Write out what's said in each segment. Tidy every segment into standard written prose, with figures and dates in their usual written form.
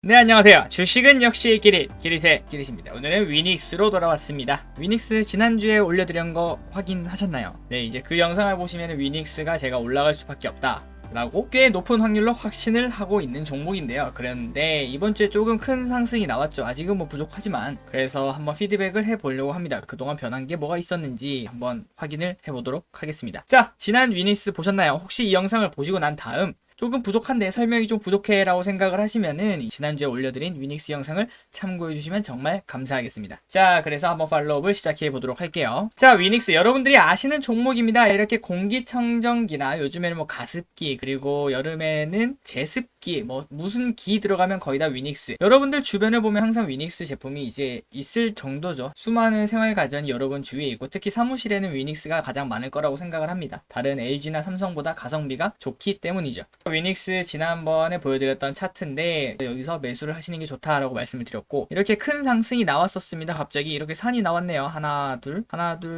네, 안녕하세요. 주식은 역시 기릿의 기릿입니다. 오늘은 위닉스로 돌아왔습니다. 위닉스 지난주에 올려드린 거 확인하셨나요? 네, 이제 그 영상을 보시면 위닉스가 제가 올라갈 수밖에 없다 라고 꽤 높은 확률로 확신을 하고 있는 종목인데요. 그런데 이번 주에 조금 큰 상승이 나왔죠. 아직은 뭐 부족하지만, 그래서 한번 피드백을 해보려고 합니다. 그동안 변한 게 뭐가 있었는지 한번 확인을 해보도록 하겠습니다. 자, 지난 위닉스 보셨나요? 혹시 이 영상을 보시고 난 다음 조금 부족한데, 설명이 좀 부족해 라고 생각을 하시면은 지난주에 올려드린 위닉스 영상을 참고해 주시면 정말 감사하겠습니다. 자, 그래서 한번 팔로우업을 시작해 보도록 할게요. 자, 위닉스 여러분들이 아시는 종목입니다. 이렇게 공기청정기나 요즘에는 뭐 가습기, 그리고 여름에는 제습기, 뭐 무슨 기 들어가면 거의 다 위닉스. 여러분들 주변을 보면 항상 위닉스 제품이 이제 있을 정도죠. 수많은 생활 가전이 여러분 주위에 있고, 특히 사무실에는 위닉스가 가장 많을 거라고 생각을 합니다. 다른 LG나 삼성보다 가성비가 좋기 때문이죠. 위닉스 지난번에 보여드렸던 차트인데, 여기서 매수를 하시는 게 좋다라고 말씀을 드렸고, 이렇게 큰 상승이 나왔었습니다. 갑자기 이렇게 산이 나왔네요. 하나 둘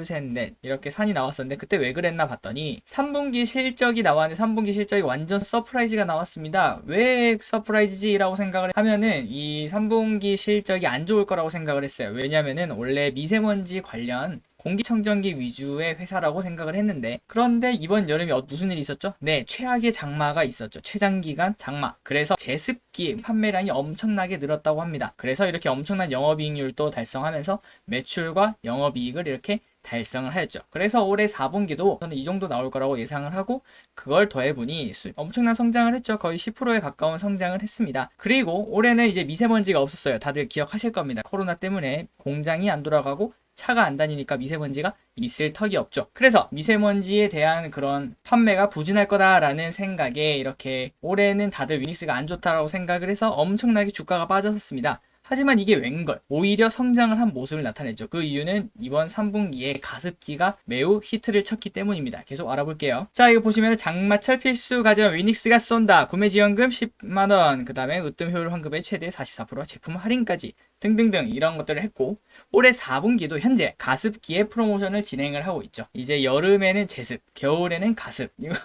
셋 넷 이렇게 산이 나왔었는데, 그때 왜 그랬나 봤더니 3분기 실적이 나왔는데 3분기 실적이 완전 서프라이즈가 나왔습니다. 왜 서프라이즈지? 라고 생각을 하면은 이 3분기 실적이 안 좋을 거라고 생각을 했어요. 왜냐면은 원래 미세먼지 관련 공기청정기 위주의 회사라고 생각을 했는데, 그런데 이번 여름에 무슨 일이 있었죠? 네, 최악의 장마가 있었죠. 최장기간 장마. 그래서 제습기 판매량이 엄청나게 늘었다고 합니다. 그래서 이렇게 엄청난 영업이익률도 달성하면서 매출과 영업이익을 이렇게 달성을 하였죠. 그래서 올해 4분기도 저는 이 정도 나올 거라고 예상을 하고, 그걸 더해보니 엄청난 성장을 했죠. 거의 10%에 가까운 성장을 했습니다. 그리고 올해는 이제 미세먼지가 없었어요. 다들 기억하실 겁니다. 코로나 때문에 공장이 안 돌아가고 차가 안 다니니까 미세먼지가 있을 턱이 없죠. 그래서 미세먼지에 대한 그런 판매가 부진할 거다라는 생각에 이렇게 올해는 다들 위닉스가 안 좋다라고 생각을 해서 엄청나게 주가가 빠졌었습니다. 하지만 이게 웬걸 오히려 성장을 한 모습을 나타냈죠. 그 이유는 이번 3분기에 가습기가 매우 히트를 쳤기 때문입니다. 계속 알아볼게요. 자, 이거 보시면 장마철 필수 가전 위닉스가 쏜다. 구매 지원금 10만원, 그 다음에 으뜸 효율 환급의 최대 44% 제품 할인까지 등등등 이런 것들을 했고, 올해 4분기도 현재 가습기의 프로모션을 진행을 하고 있죠. 이제 여름에는 제습, 겨울에는 가습. 이거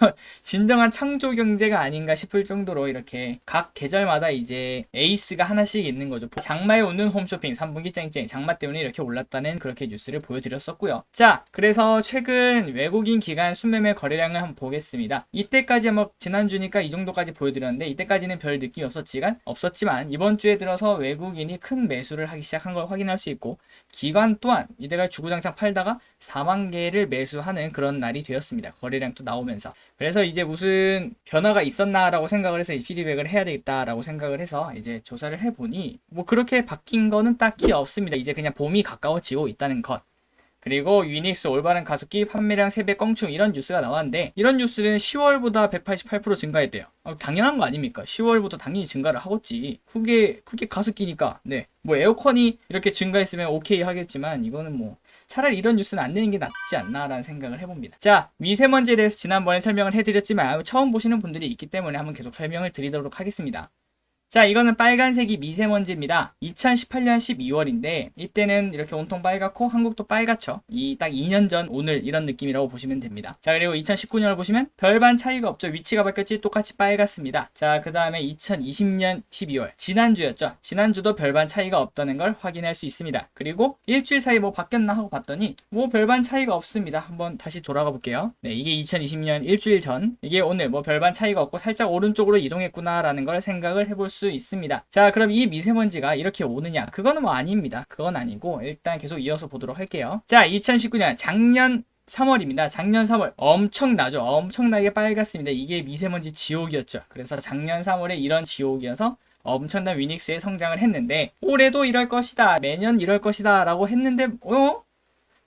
진정한 창조 경제가 아닌가 싶을 정도로 이렇게 각 계절마다 이제 에이스가 하나씩 있는 거죠. 장마에 오는 홈쇼핑 3분기 쨍쨍, 장마 때문에 이렇게 올랐다는 그렇게 뉴스를 보여드렸었고요. 자, 그래서 최근 외국인 기관 순매매 거래량을 한번 보겠습니다. 이때까지 뭐 지난주니까 이 정도까지 보여드렸는데, 이때까지는 별 느낌이 없었지만 이번 주에 들어서 외국인이 큰 매수를 하기 시작한 걸 확인할 수 있고, 기관 또한 이때가 주구장창 팔다가 4만 개를 매수하는 그런 날이 되었습니다. 거래량도 나오면서. 그래서 이제 무슨 변화가 있었나라고 생각을 해서 피드백을 해야 되겠다라고 생각을 해서 이제 조사를 해보니 뭐 그렇게 바뀐 거는 딱히 없습니다. 이제 그냥 봄이 가까워지고 있다는 것. 그리고 위닉스 올바른 가습기 판매량 3배 껑충, 이런 뉴스가 나왔는데, 이런 뉴스는 10월보다 188% 증가했대요. 당연한 거 아닙니까? 10월부터 당연히 증가를 하겠지. 그게 가습기니까. 네, 뭐 에어컨이 이렇게 증가했으면 오케이 하겠지만, 이거는 뭐 차라리 이런 뉴스는 안 내는 게 낫지 않나라는 생각을 해봅니다. 자, 미세먼지에 대해서 지난번에 설명을 해드렸지만 처음 보시는 분들이 있기 때문에 한번 계속 설명을 드리도록 하겠습니다. 자, 이거는 빨간색이 미세먼지입니다. 2018년 12월인데 이때는 이렇게 온통 빨갛고 한국도 빨갛죠. 이 딱 2년 전 오늘 이런 느낌이라고 보시면 됩니다. 자, 그리고 2019년을 보시면 별반 차이가 없죠. 위치가 바뀌었지 똑같이 빨갛습니다. 자, 그 다음에 2020년 12월 지난주였죠. 지난주도 별반 차이가 없다는 걸 확인할 수 있습니다. 그리고 일주일 사이 뭐 바뀌었나 하고 봤더니 뭐 별반 차이가 없습니다. 한번 다시 돌아가 볼게요. 네, 이게 2020년 일주일 전, 이게 오늘 뭐 별반 차이가 없고 살짝 오른쪽으로 이동했구나 라는 걸 생각을 해볼 수 있습니다. 자, 그럼 이 미세먼지가 이렇게 오느냐? 그거는 뭐 아닙니다. 그건 아니고 일단 계속 이어서 보도록 할게요. 자, 2019년 작년 3월입니다. 작년 3월 엄청나죠? 엄청나게 빨갛습니다. 이게 미세먼지 지옥이었죠. 그래서 작년 3월에 이런 지옥이어서 엄청난 위닉스의 성장을 했는데, 올해도 이럴 것이다, 매년 이럴 것이다 라고 했는데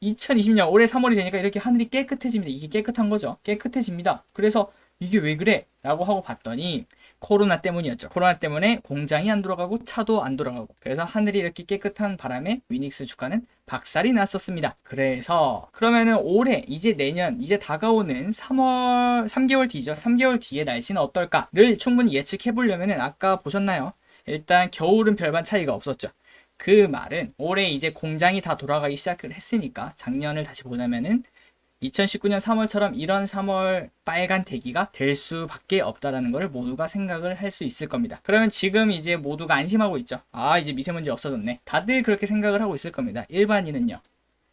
2020년 올해 3월이 되니까 이렇게 하늘이 깨끗해집니다. 이게 깨끗한 거죠. 깨끗해집니다. 그래서 이게 왜 그래? 라고 하고 봤더니 코로나 때문이었죠. 코로나 때문에 공장이 안 돌아가고 차도 안 돌아가고, 그래서 하늘이 이렇게 깨끗한 바람에 위닉스 주가는 박살이 났었습니다. 그래서 그러면은 올해, 이제 내년, 이제 다가오는 3개월 뒤죠. 3개월 뒤에 날씨는 어떨까를 충분히 예측해 보려면은 아까 보셨나요? 일단 겨울은 별반 차이가 없었죠. 그 말은 올해 이제 공장이 다 돌아가기 시작을 했으니까, 작년을 다시 보자면은 2019년 3월처럼 이런 3월 빨간 대기가 될 수밖에 없다라는 것을 모두가 생각을 할 수 있을 겁니다. 그러면 지금 이제 모두가 안심하고 있죠. 아, 이제 미세먼지 없어졌네. 다들 그렇게 생각을 하고 있을 겁니다. 일반인은요.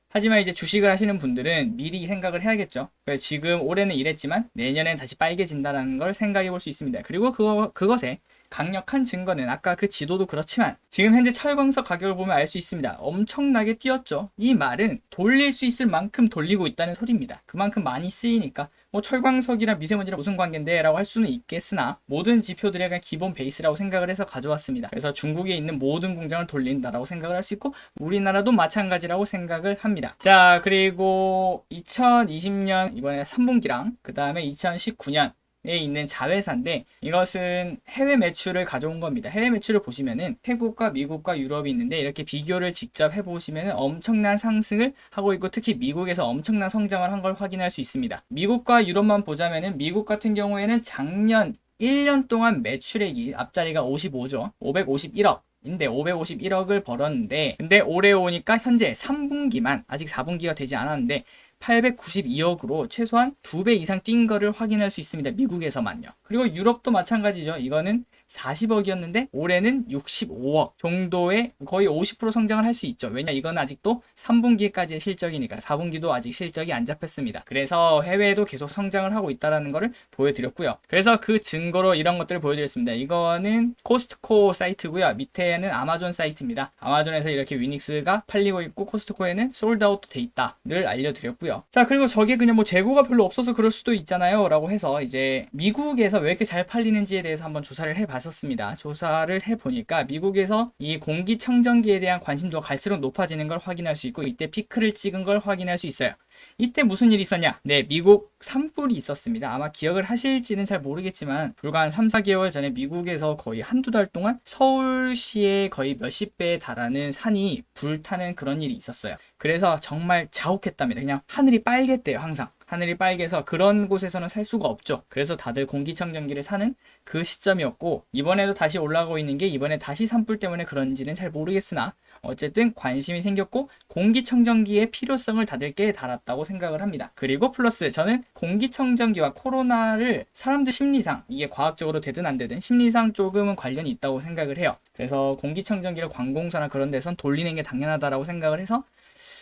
하지만 이제 주식을 하시는 분들은 미리 생각을 해야겠죠. 지금 올해는 이랬지만 내년엔 다시 빨개진다는 걸 생각해 볼 수 있습니다. 그리고 그것에 강력한 증거는 아까 그 지도도 그렇지만 지금 현재 철광석 가격을 보면 알 수 있습니다. 엄청나게 뛰었죠. 이 말은 돌릴 수 있을 만큼 돌리고 있다는 소리입니다. 그만큼 많이 쓰이니까 뭐 철광석이랑 미세먼지랑 무슨 관계인데 라고 할 수는 있겠으나 모든 지표들의 그냥 기본 베이스라고 생각을 해서 가져왔습니다. 그래서 중국에 있는 모든 공장을 돌린다라고 생각을 할 수 있고 우리나라도 마찬가지라고 생각을 합니다. 자, 그리고 2020년 이번에 3분기랑 그 다음에 2019년 에 있는 자회사인데 이것은 해외 매출을 가져온 겁니다. 해외 매출을 보시면은 태국과 미국과 유럽이 있는데 이렇게 비교를 직접 해보시면은 엄청난 상승을 하고 있고 특히 미국에서 엄청난 성장을 한 걸 확인할 수 있습니다. 미국과 유럽만 보자면은 미국 같은 경우에는 작년 1년 동안 매출액이 앞자리가 55조 551억 인데 551억을 벌었는데 근데 올해 오니까 현재 3분기만 아직 4분기가 되지 않았는데 892억으로 최소한 2배 이상 뛴 거를 확인할 수 있습니다. 미국에서만요. 그리고 유럽도 마찬가지죠. 이거는 40억이었는데 올해는 65억 정도의 거의 50% 성장을 할 수 있죠. 왜냐 이건 아직도 3분기까지의 실적이니까 4분기도 아직 실적이 안 잡혔습니다. 그래서 해외에도 계속 성장을 하고 있다는 것을 보여드렸고요. 그래서 그 증거로 이런 것들을 보여드렸습니다. 이거는 코스트코 사이트고요. 밑에는 아마존 사이트입니다. 아마존에서 이렇게 위닉스가 팔리고 있고 코스트코에는 솔드아웃 돼 있다를 알려드렸고요. 자, 그리고 저게 그냥 뭐 재고가 별로 없어서 그럴 수도 있잖아요 라고 해서 이제 미국에서 왜 이렇게 잘 팔리는지에 대해서 한번 조사를 해봤었습니다. 조사를 해보니까 미국에서 이 공기청정기에 대한 관심도가 갈수록 높아지는 걸 확인할 수 있고 이때 피크를 찍은 걸 확인할 수 있어요. 이때 무슨 일이 있었냐? 네, 미국 산불이 있었습니다. 아마 기억을 하실지는 잘 모르겠지만 불과 한 3, 4개월 전에 미국에서 거의 한두 달 동안 서울시에 거의 몇십 배에 달하는 산이 불타는 그런 일이 있었어요. 그래서 정말 자욱했답니다. 그냥 하늘이 빨갰대요, 항상. 하늘이 빨개서 그런 곳에서는 살 수가 없죠. 그래서 다들 공기청정기를 사는 그 시점이었고 이번에도 다시 올라가고 있는 게 이번에 다시 산불 때문에 그런지는 잘 모르겠으나 어쨌든 관심이 생겼고 공기청정기의 필요성을 다들 깨달았다고 생각을 합니다. 그리고 플러스 저는 공기청정기와 코로나를 사람들 심리상 이게 과학적으로 되든 안 되든 심리상 조금은 관련이 있다고 생각을 해요. 그래서 공기청정기를 관공서나 그런 데선 돌리는 게 당연하다라고 생각을 해서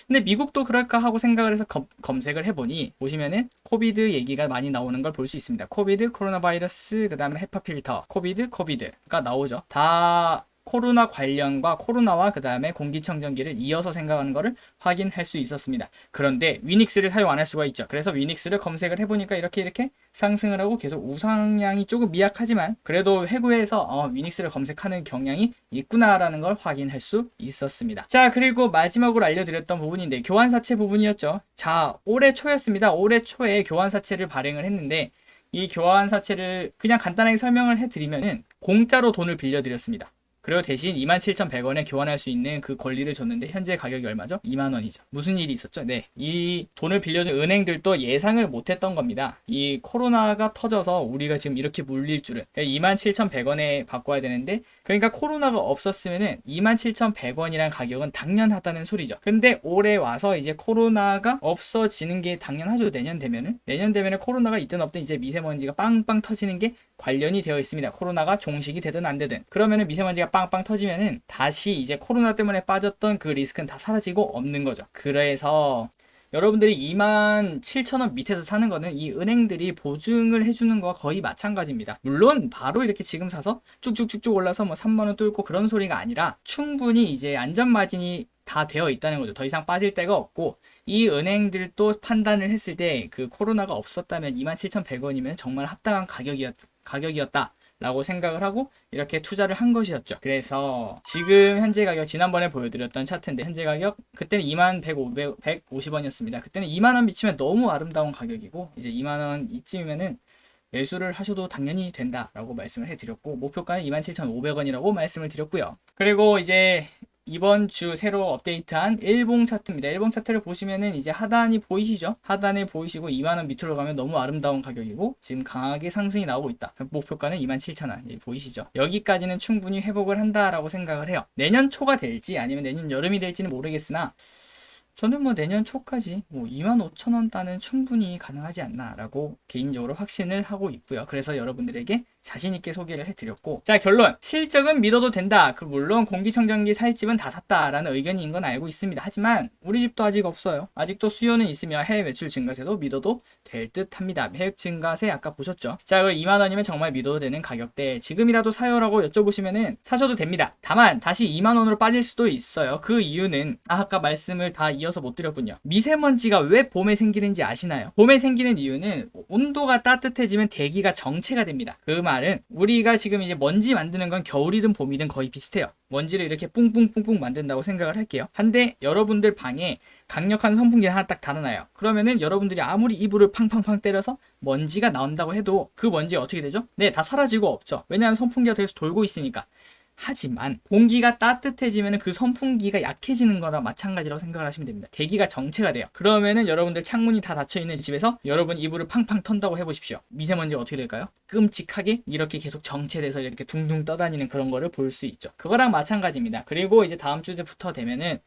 근데 미국도 그럴까 하고 생각을 해서 검색을 해보니 보시면은 코비드 얘기가 많이 나오는 걸 볼 수 있습니다. 코비드, 코로나 바이러스, 그 다음에 헤파 필터, 코비드가 나오죠. 다 코로나 관련과 코로나와 그 다음에 공기청정기를 이어서 생각하는 것을 확인할 수 있었습니다. 그런데 위닉스를 사용 안 할 수가 있죠. 그래서 위닉스를 검색을 해보니까 이렇게 상승을 하고 계속 우상향이 조금 미약하지만 그래도 회고에서 위닉스를 검색하는 경향이 있구나라는 걸 확인할 수 있었습니다. 자, 그리고 마지막으로 알려드렸던 부분인데 교환사채 부분이었죠. 자, 올해 초였습니다. 올해 초에 교환사채를 발행을 했는데 이 교환사채를 그냥 간단하게 설명을 해드리면은 공짜로 돈을 빌려드렸습니다. 그리고 대신 27,100원에 교환할 수 있는 그 권리를 줬는데 현재 가격이 얼마죠? 2만원이죠. 무슨 일이 있었죠? 네, 이 돈을 빌려준 은행들도 예상을 못했던 겁니다. 이 코로나가 터져서 우리가 지금 이렇게 물릴 줄은 27,100원에 바꿔야 되는데 그러니까 코로나가 없었으면은 27,100원이란 가격은 당연하다는 소리죠. 근데 올해 와서 이제 코로나가 없어지는 게 당연하죠. 내년 되면은 코로나가 있든 없든 이제 미세먼지가 빵빵 터지는 게 관련이 되어 있습니다. 코로나가 종식이 되든 안 되든 그러면은 미세먼지가 빵빵 터지면은 다시 이제 코로나 때문에 빠졌던 그 리스크는 다 사라지고 없는 거죠. 그래서 여러분들이 27,000원 밑에서 사는 거는 이 은행들이 보증을 해주는 거와 거의 마찬가지입니다. 물론 바로 이렇게 지금 사서 쭉쭉쭉쭉 올라서 뭐 3만원 뚫고 그런 소리가 아니라 충분히 이제 안전마진이 다 되어 있다는 거죠. 더 이상 빠질 데가 없고 이 은행들도 판단을 했을 때 그 코로나가 없었다면 27,100원이면 정말 합당한 가격이었다 라고 생각을 하고 이렇게 투자를 한 것이었죠. 그래서 지금 현재 가격 지난번에 보여드렸던 차트인데 현재 가격 그때는 21,150원이었습니다. 그때는 2만원 미치면 너무 아름다운 가격이고 이제 2만원 이쯤이면은 매수를 하셔도 당연히 된다라고 말씀을 해드렸고 목표가는 27,500원이라고 말씀을 드렸고요. 그리고 이제 이번 주 새로 업데이트한 일봉 차트입니다. 일봉 차트를 보시면은 이제 하단이 보이시죠? 하단에 보이시고 2만원 밑으로 가면 너무 아름다운 가격이고 지금 강하게 상승이 나오고 있다. 목표가는 27,000원. 보이시죠? 여기까지는 충분히 회복을 한다라고 생각을 해요. 내년 초가 될지 아니면 내년 여름이 될지는 모르겠으나 저는 뭐 내년 초까지 뭐 25,000원 따는 충분히 가능하지 않나라고 개인적으로 확신을 하고 있고요. 그래서 여러분들에게 자신있게 소개를 해드렸고, 자, 결론! 실적은 믿어도 된다. 그 물론 공기청정기 살 집은 다 샀다라는 의견인 건 알고 있습니다. 하지만 우리 집도 아직 없어요. 아직도 수요는 있으며 해외 매출 증가세도 믿어도 될 듯 합니다. 해외 증가세 아까 보셨죠? 자, 그럼 2만원이면 정말 믿어도 되는 가격대, 지금이라도 사요라고 여쭤보시면은 사셔도 됩니다. 다만 다시 2만원으로 빠질 수도 있어요. 그 이유는 아까 말씀을 다 이어서 못 드렸군요. 미세먼지가 왜 봄에 생기는지 아시나요? 봄에 생기는 이유는 온도가 따뜻해지면 대기가 정체가 됩니다. 그 말은 우리가 지금 이제 먼지 만드는 건 겨울이든 봄이든 거의 비슷해요. 먼지를 이렇게 뿡뿡뿡뿡 만든다고 생각을 할게요. 한데 여러분들 방에 강력한 선풍기를 하나 딱 달아놔요. 그러면은 여러분들이 아무리 이불을 팡팡팡 때려서 먼지가 나온다고 해도 그 먼지가 어떻게 되죠? 네, 다 사라지고 없죠. 왜냐하면 선풍기가 계속 돌고 있으니까. 하지만 공기가 따뜻해지면 그 선풍기가 약해지는 거랑 마찬가지라고 생각을 하시면 됩니다. 대기가 정체가 돼요. 그러면은 여러분들 창문이 다 닫혀있는 집에서 여러분 이불을 팡팡 턴다고 해보십시오. 미세먼지가 어떻게 될까요? 끔찍하게 이렇게 계속 정체돼서 이렇게 둥둥 떠다니는 그런 거를 볼 수 있죠. 그거랑 마찬가지입니다. 그리고 이제 다음 주부터 되면은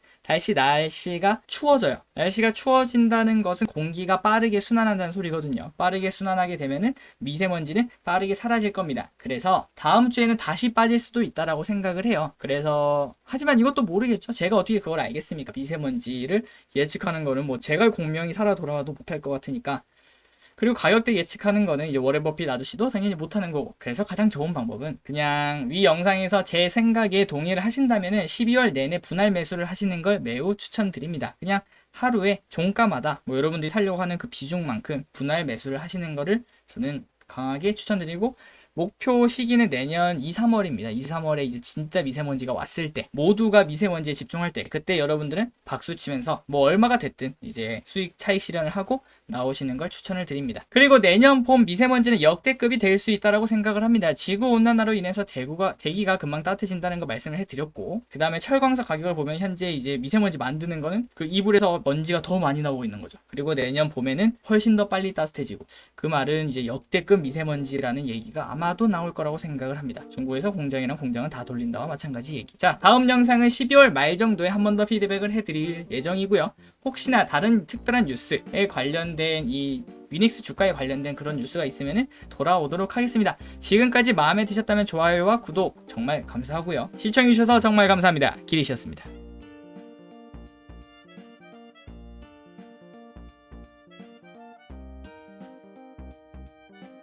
날씨가 추워져요. 날씨가 추워진다는 것은 공기가 빠르게 순환한다는 소리거든요. 빠르게 순환하게 되면은 미세먼지는 빠르게 사라질 겁니다. 그래서 다음 주에는 다시 빠질 수도 있다라고 생각을 해요. 그래서 하지만 이것도 모르겠죠. 제가 어떻게 그걸 알겠습니까? 미세먼지를 예측하는 거는 뭐 제가 공명이 살아 돌아와도 못할 것 같으니까. 그리고 가격대 예측하는 거는 이제 워렌 버핏 아저씨도 당연히 못하는 거고. 그래서 가장 좋은 방법은 그냥 위 영상에서 제 생각에 동의를 하신다면은 12월 내내 분할 매수를 하시는 걸 매우 추천드립니다. 그냥 하루에 종가마다 뭐 여러분들이 살려고 하는 그 비중만큼 분할 매수를 하시는 거를 저는 강하게 추천드리고, 목표 시기는 내년 2, 3월입니다. 2, 3월에 이제 진짜 미세먼지가 왔을 때, 모두가 미세먼지에 집중할 때, 그때 여러분들은 박수 치면서 뭐 얼마가 됐든 이제 수익 차익 실현을 하고 나오시는 걸 추천을 드립니다. 그리고 내년 봄 미세먼지는 역대급이 될 수 있다라고 생각을 합니다. 지구 온난화로 인해서 대기가 금방 따뜻해진다는 거 말씀을 해드렸고, 그 다음에 철광석 가격을 보면 현재 이제 미세먼지 만드는 거는 그 이불에서 먼지가 더 많이 나오고 있는 거죠. 그리고 내년 봄에는 훨씬 더 빨리 따뜻해지고, 그 말은 이제 역대급 미세먼지라는 얘기가 아마도 나올 거라고 생각을 합니다. 중국에서 공장이랑 공장은 다 돌린다와 마찬가지 얘기. 자, 다음 영상은 12월 말 정도에 한 번 더 피드백을 해드릴 예정이고요. 혹시나 다른 특별한 뉴스에 관련된 이 위닉스 주가에 관련된 그런 뉴스가 있으면 돌아오도록 하겠습니다. 지금까지 마음에 드셨다면 좋아요와 구독 정말 감사하고요. 시청해주셔서 정말 감사합니다. 기리씨였습니다.